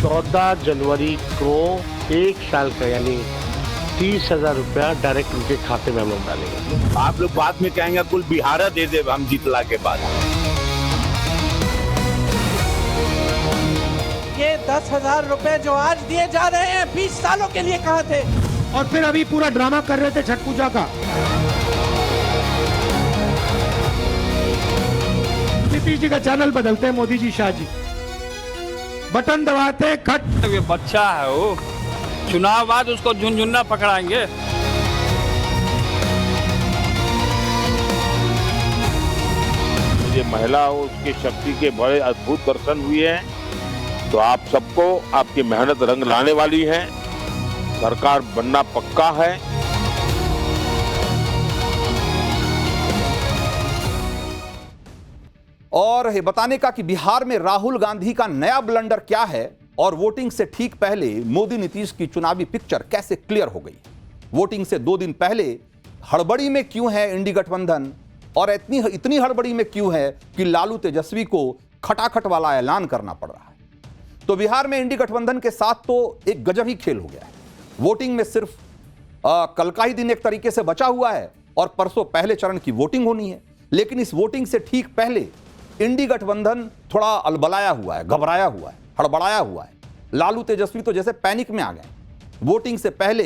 14 जनवरी को 1 साल का यानी 30,000 रुपया डायरेक्ट उनके खाते में हम लोग डालेंगे। आप लोग बाद में कहेंगे कुल बिहारा दे दे हम जीतला के बाद। ये 10,000 रुपए जो आज दिए जा रहे हैं 20 सालों के लिए कहाँ थे? और फिर अभी पूरा ड्रामा कर रहे थे छठ पूजा का। नीतीश जी का चैनल बदलते हैं मोदी जी शाह जी, बटन दबाते खट। ये बच्चा है वो, चुनाव बाद उसको झुनझुना पकड़ाएंगे। ये महिला उसकी शक्ति के बड़े अद्भुत दर्शन हुए हैं, तो आप सबको आपकी मेहनत रंग लाने वाली है। सरकार बनना पक्का है। और ये बताने का कि बिहार में राहुल गांधी का नया ब्लंडर क्या है और वोटिंग से ठीक पहले मोदी नीतीश की चुनावी पिक्चर कैसे क्लियर हो गई। वोटिंग से 2 दिन पहले हड़बड़ी में क्यों है इंडी गठबंधन, और इतनी हड़बड़ी में क्यों है कि लालू तेजस्वी को खटाखट वाला ऐलान करना पड़ रहा है। तो बिहार में इंडी गठबंधन के साथ तो एक गजब ही खेल हो गया है। वोटिंग में सिर्फ कल का ही दिन एक तरीके से बचा हुआ है और परसों पहले चरण की वोटिंग होनी है। लेकिन इस वोटिंग से ठीक पहले इंडी गठबंधन थोड़ा अलबलाया हुआ है, घबराया हुआ है, हड़बड़ाया हुआ है। लालू तेजस्वी तो जैसे पैनिक में आ गए। वोटिंग से पहले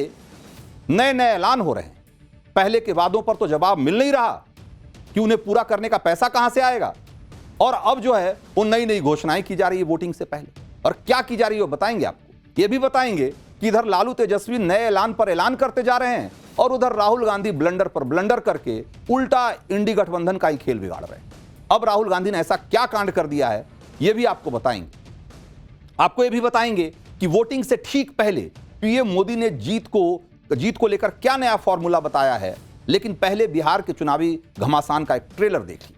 नए नए ऐलान हो रहे हैं। पहले के वादों पर तो जवाब मिल नहीं रहा कि उन्हें पूरा करने का पैसा कहां से आएगा, और अब जो है वो नई नई घोषणाएं की जा रही है वोटिंग से पहले। और क्या की जा रही है वो बताएंगे आपको। ये भी बताएंगे कि इधर लालू तेजस्वी नए ऐलान पर ऐलान करते जा रहे हैं और उधर राहुल गांधी ब्लंडर पर ब्लंडर करके उल्टा इंडी गठबंधन का ही खेल बिगाड़ रहे हैं। अब राहुल गांधी ने ऐसा क्या कांड कर दिया है यह भी आपको बताएंगे। आपको यह भी बताएंगे कि वोटिंग से ठीक पहले पीएम मोदी ने जीत को लेकर क्या नया फॉर्मूला बताया है। लेकिन पहले बिहार के चुनावी घमासान का एक ट्रेलर देखिए।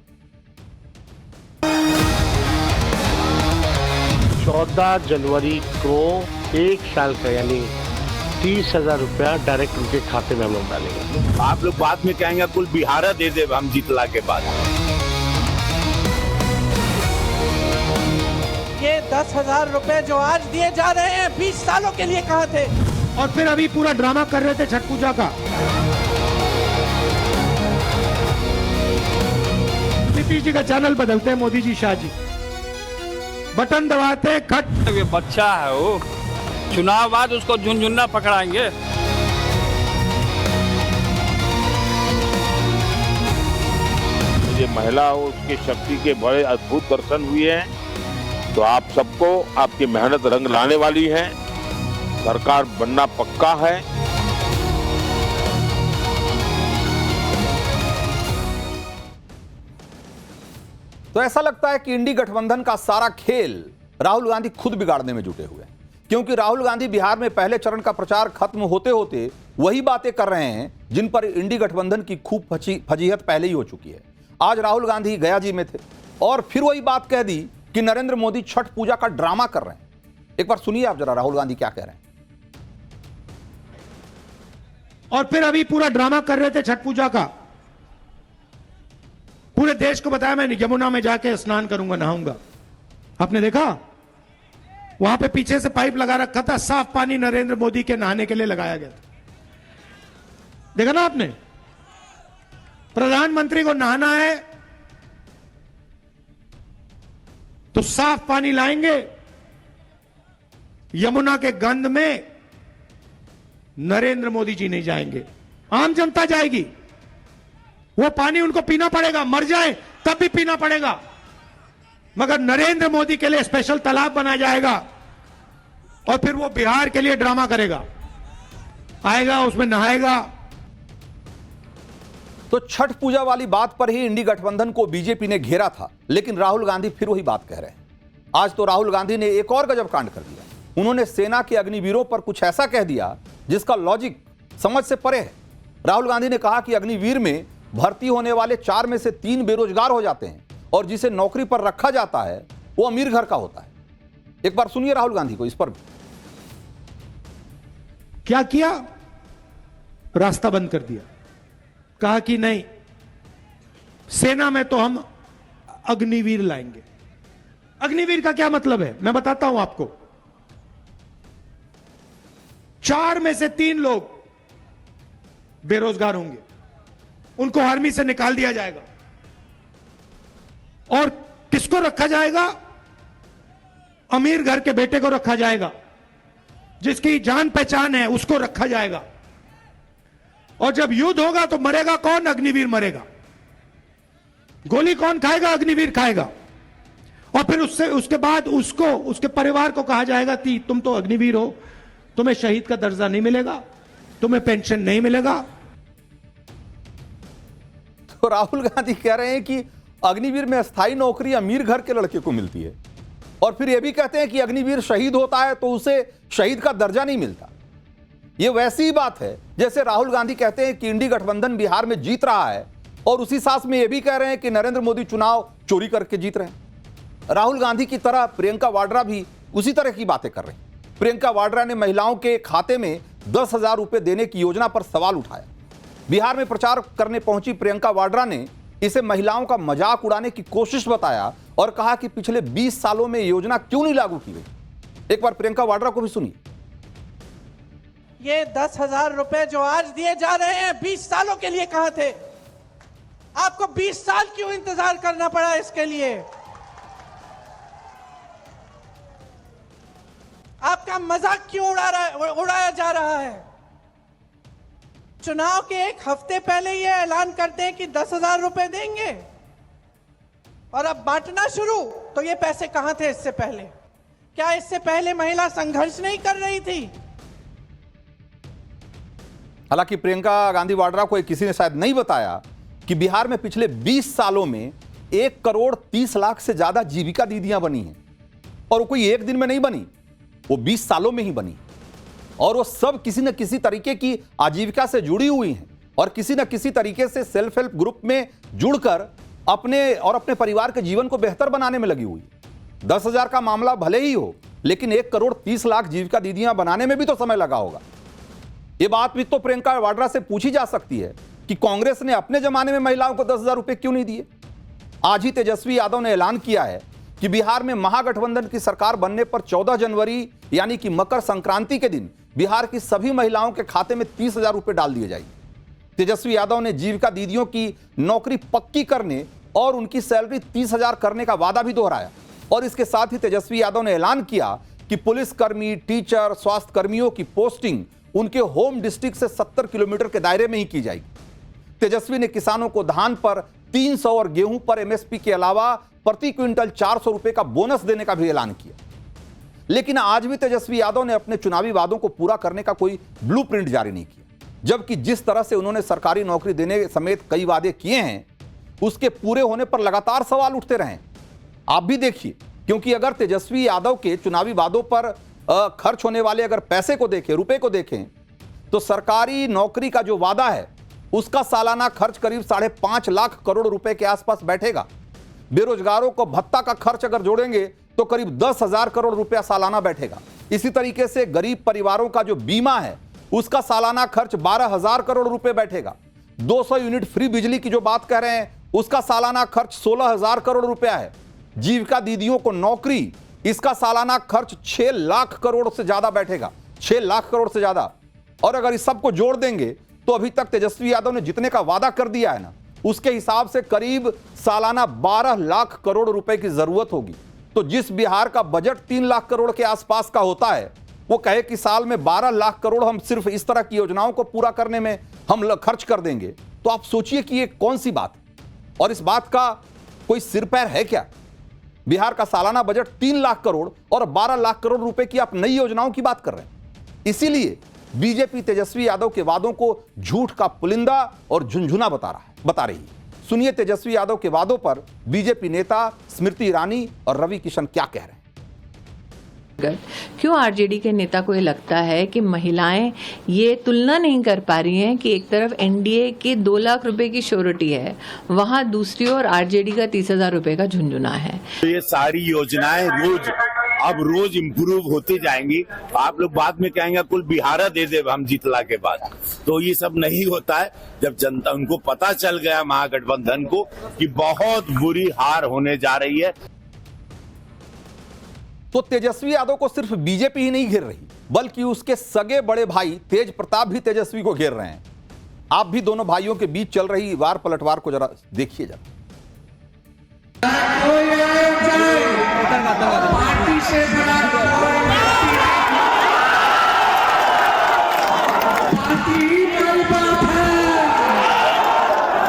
14 जनवरी को 1 साल का यानी 30,000 रुपया डायरेक्ट उनके खाते में हम लोग डालेंगे। आप लोग बाद में कहेंगे कुल बिहारा दे दे हम जीतला के बाद। ये 10,000 रुपए जो आज दिए जा रहे हैं 20 सालों के लिए कहाँ थे? और फिर अभी पूरा ड्रामा कर रहे थे छठ पूजा का। नीतीश जी का चैनल बदलते हैं मोदी जी शाह जी, बटन दबाते खट। ये बच्चा है वो, चुनाव बाद उसको झुनझुना पकड़ाएंगे। ये महिला उसकी शक्ति के बड़े अद्भुत दर्शन हुए हैं, तो आप सबको आपकी मेहनत रंग लाने वाली है। सरकार बनना पक्का है। तो ऐसा लगता है कि इंडी गठबंधन का सारा खेल राहुल गांधी खुद बिगाड़ने में जुटे हुए हैं, क्योंकि राहुल गांधी बिहार में पहले चरण का प्रचार खत्म होते होते वही बातें कर रहे हैं जिन पर इंडी गठबंधन की खूब फजीहत पहले ही हो चुकी है। आज राहुल गांधी गया जी में थे और फिर वही बात कह दी कि नरेंद्र मोदी छठ पूजा का ड्रामा कर रहे हैं। एक बार सुनिए आप जरा राहुल गांधी क्या कह रहे हैं। और फिर अभी पूरा ड्रामा कर रहे थे छठ पूजा का। पूरे देश को बताया मैं यमुना में जाके स्नान करूंगा, नहाऊंगा। आपने देखा वहां पे पीछे से पाइप लगा रखा था, साफ पानी नरेंद्र मोदी के नहाने के लिए लगाया गया था। देखा ना आपने, प्रधानमंत्री को नहाना है तो साफ पानी लाएंगे। यमुना के गंद में नरेंद्र मोदी जी नहीं जाएंगे, आम जनता जाएगी। वो पानी उनको पीना पड़ेगा, मर जाए तब भी पीना पड़ेगा, मगर नरेंद्र मोदी के लिए स्पेशल तालाब बनाया जाएगा और फिर वो बिहार के लिए ड्रामा करेगा, आएगा उसमें नहाएगा। तो छठ पूजा वाली बात पर ही इंडी गठबंधन को बीजेपी ने घेरा था, लेकिन राहुल गांधी फिर वही बात कह रहे हैं। आज तो राहुल गांधी ने एक और गजब कांड कर दिया। उन्होंने सेना के अग्निवीरों पर कुछ ऐसा कह दिया जिसका लॉजिक समझ से परे है। राहुल गांधी ने कहा कि अग्निवीर में भर्ती होने वाले 4 में से 3 बेरोजगार हो जाते हैं और जिसे नौकरी पर रखा जाता है वो अमीर घर का होता है। एक बार सुनिए राहुल गांधी को इस पर भी। क्या किया, रास्ता बंद कर दिया, कहा कि नहीं सेना में तो हम अग्निवीर लाएंगे। अग्निवीर का क्या मतलब है मैं बताता हूं आपको। 4 में से 3 लोग बेरोजगार होंगे, उनको आर्मी से निकाल दिया जाएगा। और किसको रखा जाएगा? अमीर घर के बेटे को रखा जाएगा, जिसकी जान पहचान है उसको रखा जाएगा। और जब युद्ध होगा तो मरेगा कौन? अग्निवीर मरेगा। गोली कौन खाएगा? अग्निवीर खाएगा। और फिर उसके बाद उसके परिवार को कहा जाएगा कि तुम तो अग्निवीर हो, तुम्हें शहीद का दर्जा नहीं मिलेगा, तुम्हें पेंशन नहीं मिलेगा। तो राहुल गांधी कह रहे हैं कि अग्निवीर में अस्थायी नौकरी अमीर घर के लड़के को मिलती है, और फिर यह भी कहते हैं कि अग्निवीर शहीद होता है तो उसे शहीद का दर्जा नहीं मिलता। यह वैसी ही बात है जैसे राहुल गांधी कहते हैं कि इंडी गठबंधन बिहार में जीत रहा है, और उसी सांस में यह भी कह रहे हैं कि नरेंद्र मोदी चुनाव चोरी करके जीत रहे हैं। राहुल गांधी की तरह प्रियंका वाड्रा भी उसी तरह की बातें कर रहे हैं। प्रियंका वाड्रा ने महिलाओं के खाते में 10,000 रुपए देने की योजना पर सवाल उठाया। बिहार में प्रचार करने पहुंची प्रियंका वाड्रा ने इसे महिलाओं का मजाक उड़ाने की कोशिश बताया और कहा कि पिछले 20 सालों में योजना क्यों नहीं लागू की गई। एक बार प्रियंका वाड्रा को भी सुनिए। ये 10,000 रुपए जो आज दिए जा रहे हैं 20 सालों के लिए कहां थे? आपको 20 साल क्यों इंतजार करना पड़ा इसके लिए? आपका मजाक क्यों उड़ाया जा रहा है? चुनाव के एक हफ्ते पहले ये ऐलान करते हैं कि 10,000 रुपए देंगे, और अब बांटना शुरू। तो ये पैसे कहां थे इससे पहले? क्या इससे पहले महिला संघर्ष नहीं कर रही थी? हालांकि प्रियंका गांधी वाड्रा को किसी ने शायद नहीं बताया कि बिहार में पिछले 20 सालों में 1,30,00,000 से ज्यादा जीविका दीदियां बनी हैं, और वो कोई एक दिन में नहीं बनी, वो 20 सालों में ही बनी, और वो सब किसी न किसी तरीके की आजीविका से जुड़ी हुई हैं, और किसी न किसी तरीके से सेल्फ हेल्प ग्रुप में जुड़कर अपने और अपने परिवार के जीवन को बेहतर बनाने में लगी हुई। 10,000 का मामला भले ही हो, लेकिन 1,30,00,000 जीविका दीदियां बनाने में भी तो समय लगा होगा। ये बात भी तो प्रियंका वाड्रा से पूछी जा सकती है कि कांग्रेस ने अपने जमाने में महिलाओं को 10,000 रुपए क्यों नहीं दिए। आज ही तेजस्वी यादव ने ऐलान किया है कि बिहार में महागठबंधन की सरकार बनने पर 14 जनवरी यानी कि मकर संक्रांति के दिन बिहार की सभी महिलाओं के खाते में 30,000 रुपए डाल दिए जाएंगे। तेजस्वी यादव ने जीविका दीदियों की नौकरी पक्की करने और उनकी सैलरी 30,000 करने का वादा भी दोहराया, और इसके साथ ही तेजस्वी यादव ने ऐलान किया कि पुलिसकर्मी, टीचर, स्वास्थ्य कर्मियों की पोस्टिंग उनके होम डिस्ट्रिक्ट से 70 किलोमीटर के दायरे में ही की जाएगी। तेजस्वी ने किसानों को धान पर 300 और गेहूं पर एमएसपी के अलावा प्रति क्विंटल 400 रुपए का बोनस देने का भी ऐलान किया। लेकिन आज भी तेजस्वी यादव ने अपने चुनावी वादों को पूरा करने का कोई ब्लूप्रिंट जारी नहीं किया, जबकि जिस तरह से उन्होंने सरकारी नौकरी देने समेत कई वादे किए हैं उसके पूरे होने पर लगातार सवाल उठते रहे। आप भी देखिए, क्योंकि अगर तेजस्वी यादव के चुनावी वादों पर खर्च होने वाले अगर पैसे को देखें, रुपए को देखें, तो सरकारी नौकरी का जो वादा है उसका सालाना खर्च करीब 5.5 लाख करोड़ रुपए के आसपास बैठेगा। बेरोजगारों को भत्ता का खर्च अगर जोड़ेंगे तो करीब 10,000 करोड़ रुपया सालाना बैठेगा। इसी तरीके से गरीब परिवारों का जो बीमा है उसका सालाना खर्च 12,000 करोड़ रुपए बैठेगा। 200 यूनिट फ्री बिजली की जो बात कह रहे हैं उसका सालाना खर्च 16,000 करोड़ रुपया है। जीविका दीदियों को नौकरी, इसका सालाना खर्च 6 लाख करोड़ से ज्यादा बैठेगा, 6 लाख करोड़ से ज्यादा। और अगर इस सबको जोड़ देंगे तो अभी तक तेजस्वी यादव ने जितने का वादा कर दिया है ना, उसके हिसाब से करीब सालाना 12 लाख करोड़ रुपए की जरूरत होगी। तो जिस बिहार का बजट 3 लाख करोड़ के आसपास का होता है, वो कहे कि साल में 12 लाख करोड़ हम सिर्फ इस तरह की योजनाओं को पूरा करने में हम खर्च कर देंगे, तो आप सोचिए कि ये कौन सी बात है, और इस बात का कोई सिर पैर है क्या? बिहार का सालाना बजट 3 लाख करोड़ और 12 लाख करोड़ रुपए की आप नई योजनाओं की बात कर रहे हैं। इसीलिए बीजेपी तेजस्वी यादव के वादों को झूठ का पुलिंदा और झुंझुना बता रही है। सुनिए तेजस्वी यादव के वादों पर बीजेपी नेता स्मृति ईरानी और रवि किशन क्या कह रहे हैं। क्यों आरजेडी के नेता को ये लगता है कि महिलाएं ये तुलना नहीं कर पा रही हैं कि एक तरफ एनडीए की 2 लाख रुपए की श्योरिटी है, वहां दूसरी ओर आरजेडी का 30,000 रुपए का झुंझुना है। तो ये सारी योजनाएं रोज इम्प्रूव होती जाएंगी। आप लोग बाद में कहेंगे कुल बिहार दे दे हम जीतला के बाद, तो ये सब नहीं होता है। जब जनता उनको पता चल गया महागठबंधन को कि बहुत बुरी हार होने जा रही है। तो तेजस्वी यादव को सिर्फ बीजेपी ही नहीं घेर रही, बल्कि उसके सगे बड़े भाई तेज प्रताप भी तेजस्वी को घेर रहे हैं। आप भी दोनों भाइयों के बीच चल रही वार पलटवार को जरा देखिए जरा। पार्टी से बड़ा पार्टी ही मेरी बात है।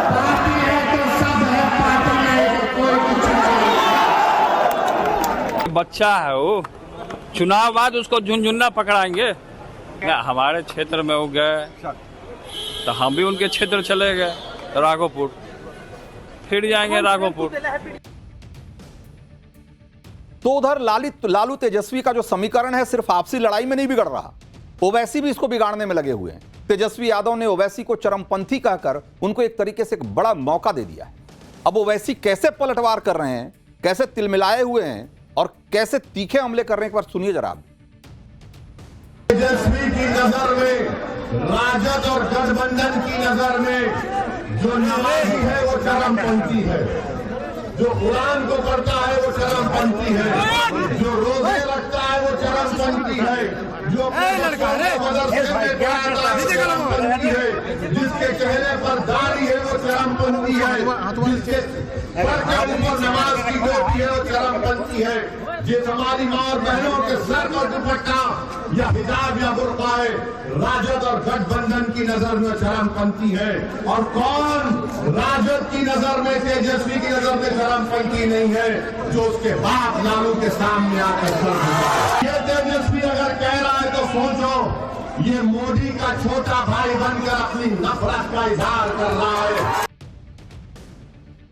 पार्टी है तो सब है, पार्टी नहीं तो कोई कुछ नहीं। बच्चा है वो, चुनाव बाद उसको झुनझुना पकड़ाएंगे। हमारे क्षेत्र में हो गए तो हम भी उनके क्षेत्र चले गए राघोपुर, फिर जाएंगे राघोपुर। तो उधर लालू तेजस्वी का जो समीकरण है सिर्फ आपसी लड़ाई में नहीं बिगड़ रहा, ओवैसी भी इसको बिगाड़ने में लगे हुए हैं। तेजस्वी यादव ने ओवैसी को चरमपंथी कहकर उनको एक तरीके से एक बड़ा मौका दे दिया है। अब ओवैसी कैसे पलटवार कर रहे हैं, कैसे तिलमिलाए हुए हैं और कैसे तीखे हमले कर रहे हैं, एक बार सुनिए जरा। तेजस्वी की नजर में, राजद और गठबंधन की नजर में जो नमाजी है वो चरमपंथी है, जो कुरान को पढ़ता है वो चरमपंथी है, जो रोजे रखता है वो चरमपंथी है, जो मदरसे में पढ़ाता है वो चरमपंथी है, जिसके चेहरे पर दाढ़ी है वो चरमपंथी है, जिसके सर के ऊपर नमाज की टोपी है वो चरमपंथी है। ये हमारी माँ और बहनों के सर पर दुपट्टा या हिजाब या बुर्का है, राजद और गठबंधन की नजर में चरमपंथी है। और कौन राजद की नजर में, तेजस्वी की नजर में चरमपंथी नहीं है, जो उसके बाप लालू के सामने आकर खड़ा है। ये तेजस्वी अगर कह रहा है तो सोचो, ये मोदी का छोटा भाई बनकर अपनी नफरत का इजहार कर रहा है।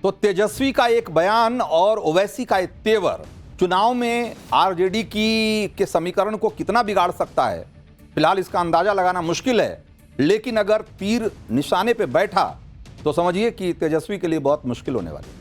तो तेजस्वी का एक बयान और ओवैसी का एक तेवर चुनाव में आरजेडी के समीकरण को कितना बिगाड़ सकता है, फिलहाल इसका अंदाजा लगाना मुश्किल है। लेकिन अगर तीर निशाने पे बैठा तो समझिए कि तेजस्वी के लिए बहुत मुश्किल होने वाली है।